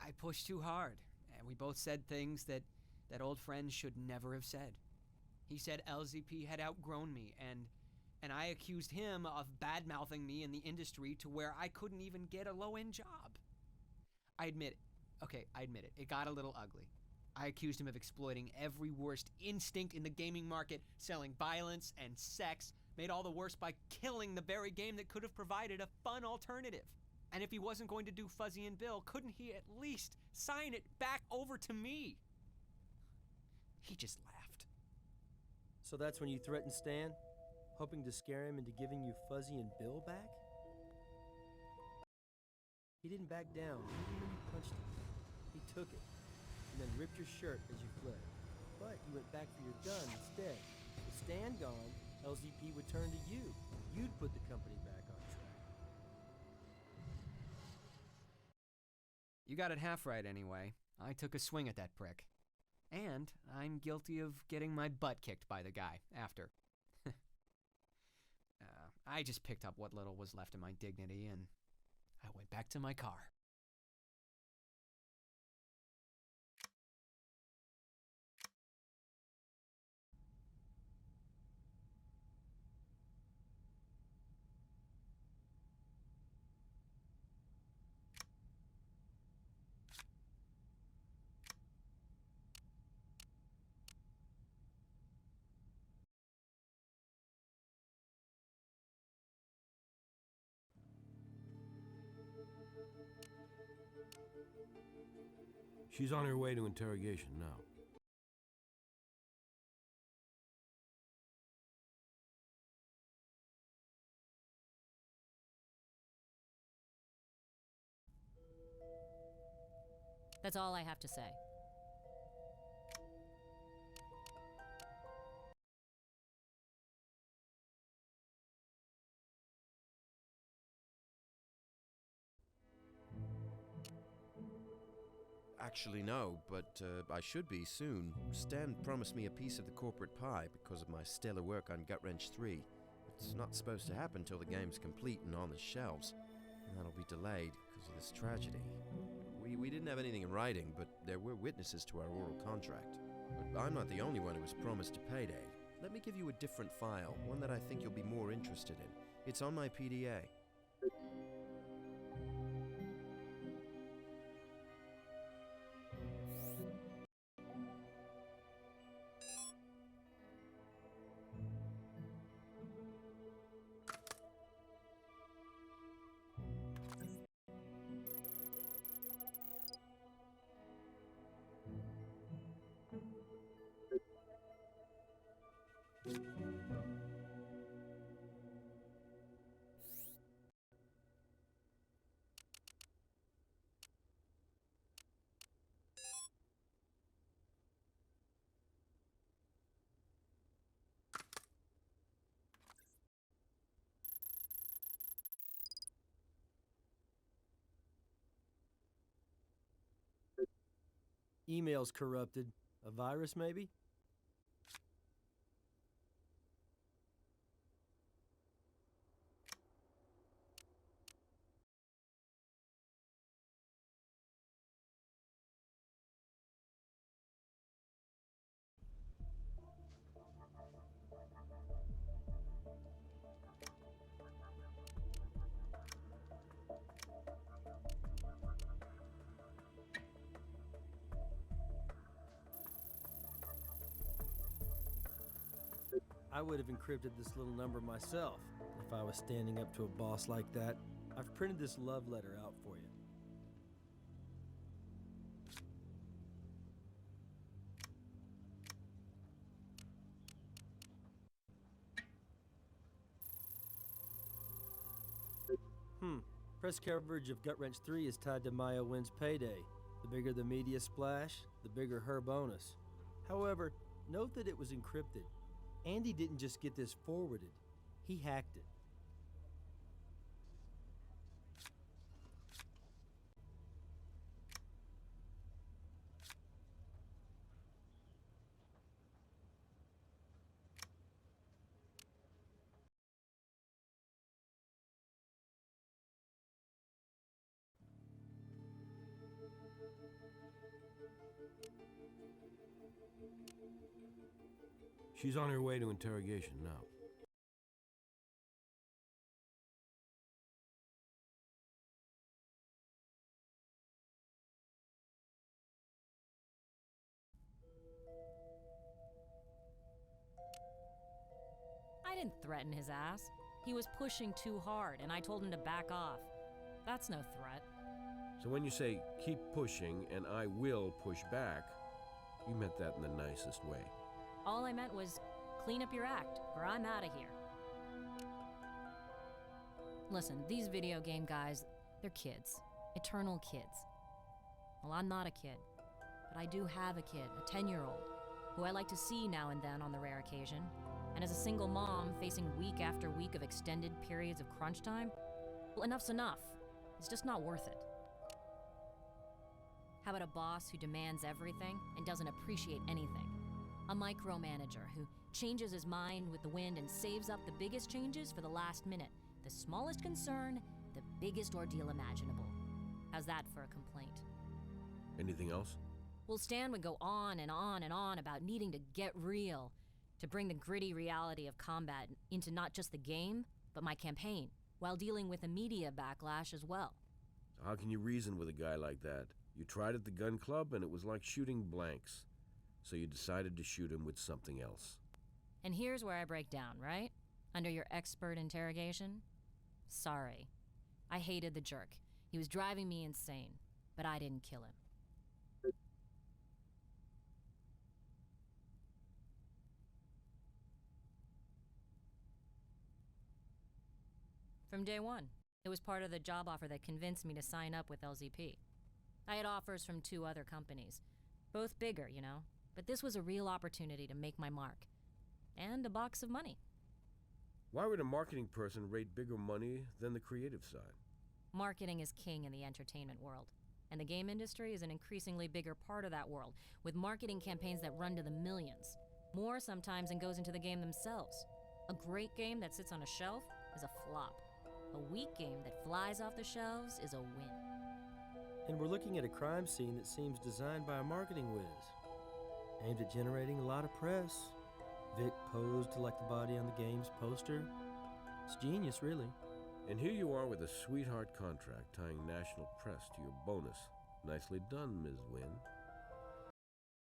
I pushed too hard, and we both said things that old friends should never have said. He said LZP had outgrown me, and I accused him of bad-mouthing me in the industry to where I couldn't even get a low-end job. I admit it. It got a little ugly. I accused him of exploiting every worst instinct in the gaming market, selling violence and sex, made all the worse by killing the very game that could have provided a fun alternative. And if he wasn't going to do Fuzzy and Bill, couldn't he at least sign it back over to me? He just laughed. So that's when you threatened Stan? Hoping to scare him into giving you Fuzzy and Bill back? He didn't back down even when you punched him. He took it, and then ripped your shirt as you fled. But you went back for your gun instead. With Stan gone, LZP would turn to you. You'd put the company back on track. You got it half right anyway. I took a swing at that prick. And I'm guilty of getting my butt kicked by the guy after. I just picked up what little was left of my dignity and I went back to my car. She's on her way to interrogation now. That's all I have to say. Actually, no, but I should be soon. Stan promised me a piece of the corporate pie because of my stellar work on Gut Wrench 3. It's not supposed to happen till the game's complete and on the shelves. And that'll be delayed because of this tragedy. We didn't have anything in writing, but there were witnesses to our oral contract. But I'm not the only one who was promised a payday. Let me give you a different file, one that I think you'll be more interested in. It's on my PDA. Email's corrupted. A virus, maybe? I would have encrypted this little number myself if I was standing up to a boss like that. I've printed this love letter out for you. Press coverage of Gut Wrench 3 is tied to Maya Wynn's payday. The bigger the media splash, the bigger her bonus. However, note that it was encrypted. Andy didn't just get this forwarded, he hacked it. She's on her way to interrogation now. I didn't threaten his ass. He was pushing too hard, and I told him to back off. That's no threat. So when you say, keep pushing and I will push back, you meant that in the nicest way. All I meant was, clean up your act, or I'm out of here. Listen, these video game guys, they're kids. Eternal kids. Well, I'm not a kid, but I do have a kid, a 10-year-old, who I like to see now and then on the rare occasion. And as a single mom facing week after week of extended periods of crunch time, well, enough's enough. It's just not worth it. How about a boss who demands everything and doesn't appreciate anything? A micromanager who changes his mind with the wind and saves up the biggest changes for the last minute. The smallest concern, the biggest ordeal imaginable. How's that for a complaint? Anything else? Well, Stan would go on and on and on about needing to get real, to bring the gritty reality of combat into not just the game, but my campaign, while dealing with a media backlash as well. So how can you reason with a guy like that? You tried at the gun club and it was like shooting blanks. So you decided to shoot him with something else. And here's where I break down, right? Under your expert interrogation? Sorry. I hated the jerk. He was driving me insane, but I didn't kill him. From day one. It was part of the job offer that convinced me to sign up with LZP. I had offers from 2 other companies. Both bigger, you know. But this was a real opportunity to make my mark. And a box of money. Why would a marketing person rate bigger money than the creative side? Marketing is king in the entertainment world. And the game industry is an increasingly bigger part of that world, with marketing campaigns that run to the millions. More sometimes than goes into the game themselves. A great game that sits on a shelf is a flop. A weak game that flies off the shelves is a win. And we're looking at a crime scene that seems designed by a marketing whiz, aimed at generating a lot of press. Vic posed like the body on the game's poster. It's genius, really. And here you are with a sweetheart contract tying national press to your bonus. Nicely done, Ms. Wynn.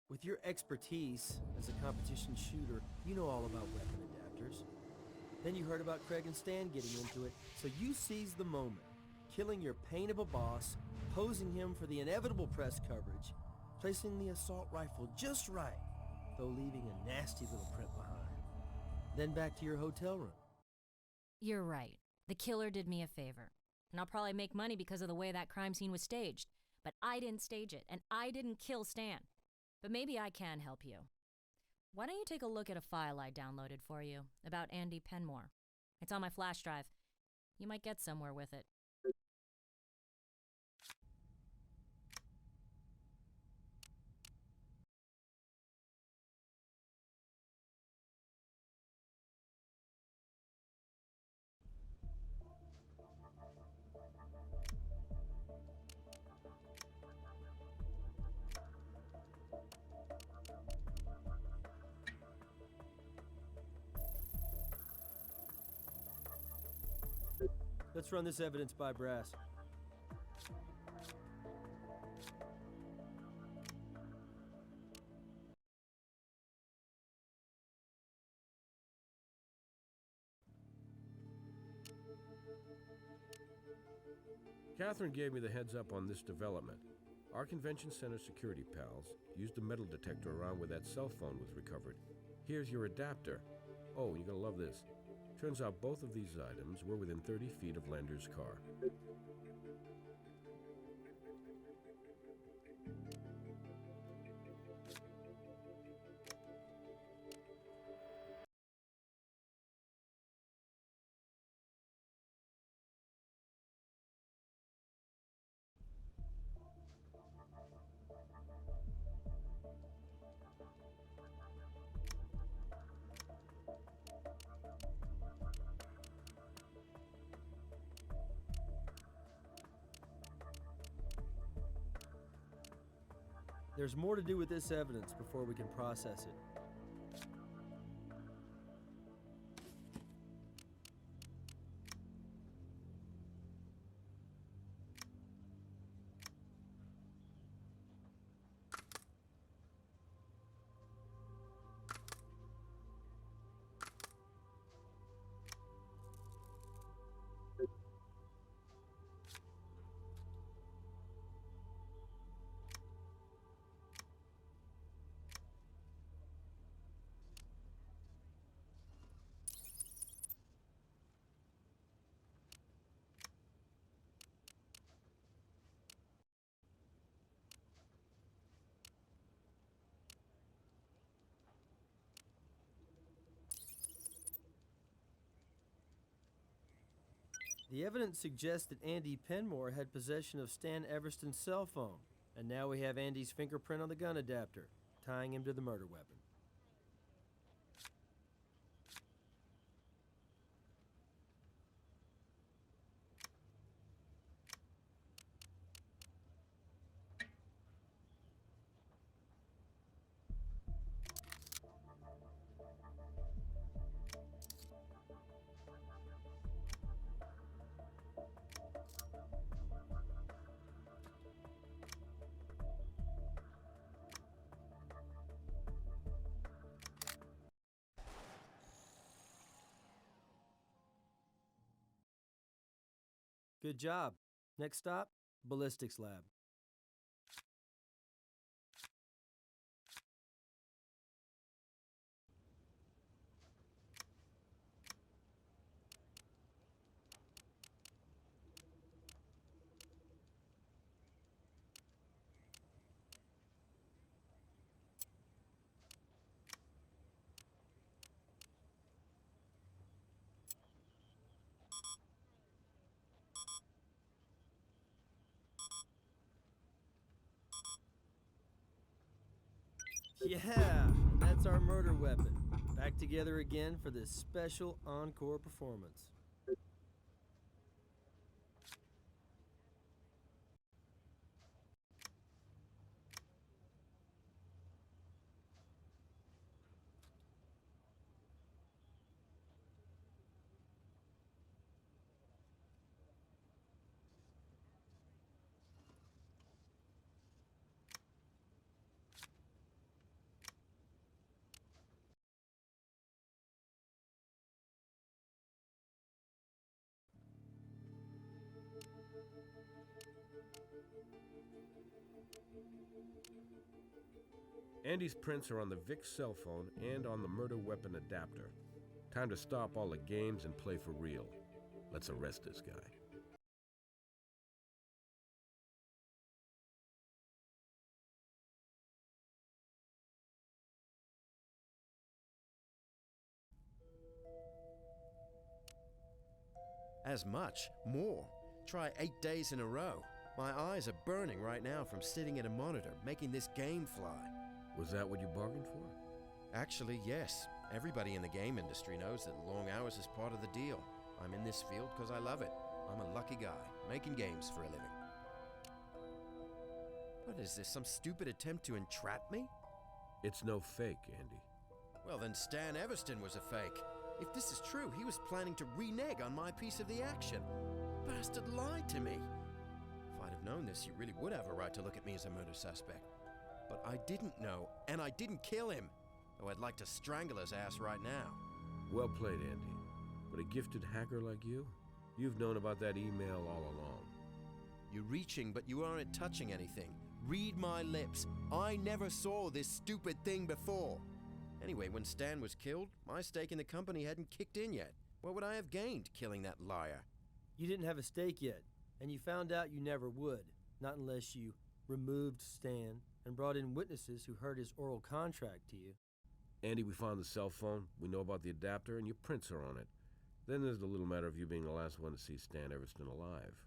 With your expertise as a competition shooter, you know all about weapon adapters. Then you heard about Craig and Stan getting into it, so you seized the moment, killing your pain of a boss, posing him for the inevitable press coverage, placing the assault rifle just right, though leaving a nasty little print behind. Then back to your hotel room. You're right. The killer did me a favor. And I'll probably make money because of the way that crime scene was staged. But I didn't stage it, and I didn't kill Stan. But maybe I can help you. Why don't you take a look at a file I downloaded for you about Andy Penmore? It's on my flash drive. You might get somewhere with it. Let's run this evidence by Brass. Catherine gave me the heads up on this development. Our convention center security pals used a metal detector around where that cell phone was recovered. Here's your adapter. Oh, you're gonna love this. Turns out both of these items were within 30 feet of Lander's car. There's more to do with this evidence before we can process it. The evidence suggests that Andy Penmore had possession of Stan Everston's cell phone, and now we have Andy's fingerprint on the gun adapter, tying him to the murder weapon. Good job. Next stop, ballistics lab. Yeah, that's our murder weapon. Back together again for this special encore performance. Andy's prints are on the Vic's cell phone and on the murder weapon adapter. Time to stop all the games and play for real. Let's arrest this guy. As much, more. Try 8 days in a row. My eyes are burning right now from sitting at a monitor, making this game fly. Was that what you bargained for? Actually, yes. Everybody in the game industry knows that long hours is part of the deal. I'm in this field because I love it. I'm a lucky guy, making games for a living. What is this, some stupid attempt to entrap me? It's no fake, Andy. Well, then Stan Everston was a fake. If this is true, he was planning to renege on my piece of the action. Bastard lied to me. If I'd have known this, you really would have a right to look at me as a murder suspect. But I didn't know, and I didn't kill him. Though I'd like to strangle his ass right now. Well played, Andy. But a gifted hacker like you? You've known about that email all along. You're reaching, but you aren't touching anything. Read my lips. I never saw this stupid thing before. Anyway, when Stan was killed, my stake in the company hadn't kicked in yet. What would I have gained killing that liar? You didn't have a stake yet, and you found out you never would, not unless you removed Stan and brought in witnesses who heard his oral contract to you. Andy, we found the cell phone, we know about the adapter, and your prints are on it. Then there's the little matter of you being the last one to see Stan Everston alive.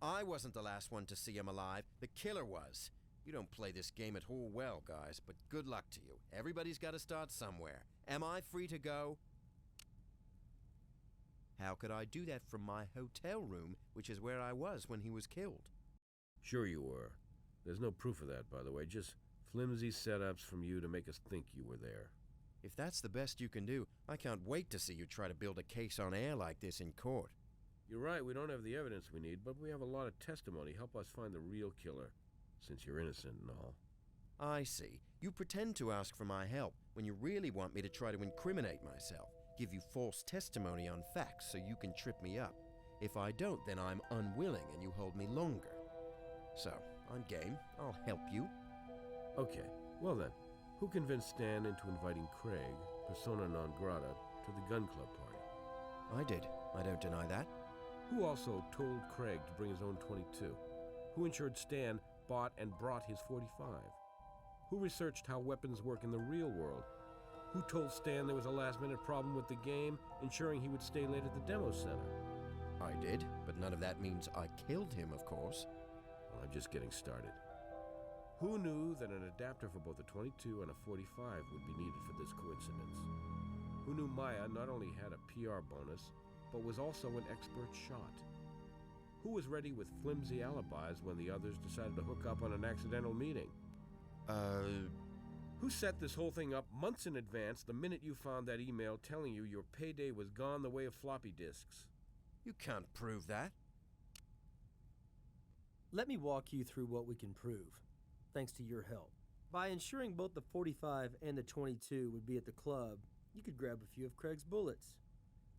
I wasn't the last one to see him alive. The killer was. You don't play this game at all well, guys, but good luck to you. Everybody's got to start somewhere. Am I free to go? How could I do that from my hotel room, which is where I was when he was killed? Sure you were. There's no proof of that, by the way, just flimsy setups from you to make us think you were there. If that's the best you can do, I can't wait to see you try to build a case on air like this in court. You're right, we don't have the evidence we need, but we have a lot of testimony. Help us find the real killer, since you're innocent and all. I see. You pretend to ask for my help when you really want me to try to incriminate myself, give you false testimony on facts so you can trip me up. If I don't, then I'm unwilling and you hold me longer. So, I'm game. I'll help you. Okay, well then, who convinced Stan into inviting Craig, persona non grata, to the gun club party? I did. I don't deny that. Who also told Craig to bring his own .22? Who ensured Stan bought and brought his .45? Who researched how weapons work in the real world? Who told Stan there was a last-minute problem with the game, ensuring he would stay late at the demo center? I did, but none of that means I killed him, of course. Well, I'm just getting started. Who knew that an adapter for both a .22 and a .45 would be needed for this coincidence? Who knew Maya not only had a PR bonus, but was also an expert shot? Who was ready with flimsy alibis when the others decided to hook up on an accidental meeting? Who set this whole thing up months in advance the minute you found that email telling you your payday was gone the way of floppy disks? You can't prove that. Let me walk you through what we can prove, thanks to your help. By ensuring both the .45 and the .22 would be at the club, you could grab a few of Craig's bullets.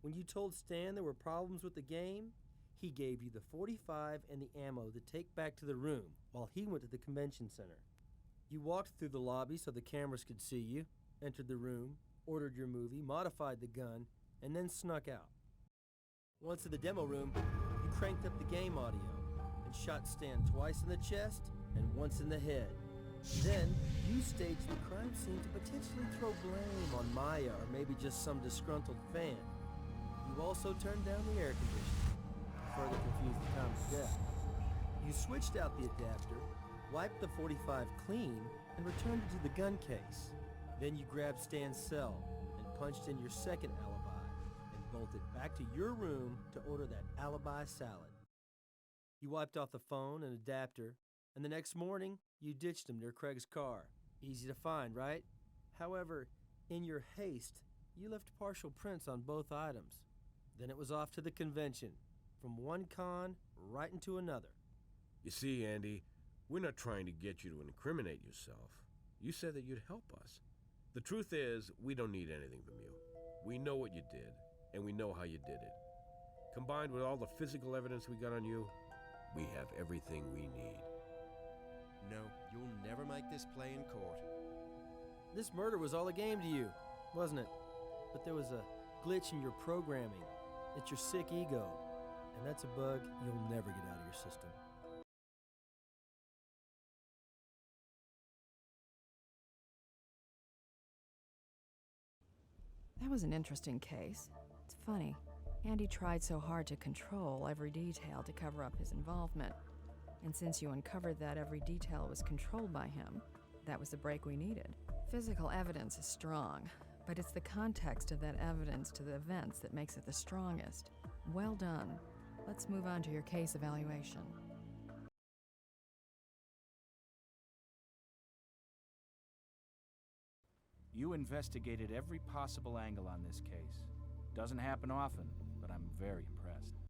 When you told Stan there were problems with the game, he gave you the .45 and the ammo to take back to the room while he went to the convention center. You walked through the lobby so the cameras could see you, entered the room, ordered your movie, modified the gun, and then snuck out. Once in the demo room, you cranked up the game audio and shot Stan twice in the chest and once in the head. Then, you staged the crime scene to potentially throw blame on Maya or maybe just some disgruntled fan. You also turned down the air conditioning to further confuse the time of death. You switched out the adapter, wiped the .45 clean, and returned it to the gun case. Then you grabbed Stan's cell and punched in your second alibi and bolted back to your room to order that alibi salad. You wiped off the phone and adapter, and the next morning, you ditched them near Craig's car. Easy to find, right? However, in your haste, you left partial prints on both items. Then it was off to the convention, from one con right into another. You see, Andy, we're not trying to get you to incriminate yourself. You said that you'd help us. The truth is, we don't need anything from you. We know what you did, and we know how you did it. Combined with all the physical evidence we got on you, we have everything we need. No, you'll never make this play in court. This murder was all a game to you, wasn't it? But there was a glitch in your programming. It's your sick ego, and that's a bug you'll never get out of your system. That was an interesting case. It's funny. Andy tried so hard to control every detail to cover up his involvement. And since you uncovered that every detail was controlled by him, that was the break we needed. Physical evidence is strong, but it's the context of that evidence to the events that makes it the strongest. Well done. Let's move on to your case evaluation. You investigated every possible angle on this case. Doesn't happen often, but I'm very impressed.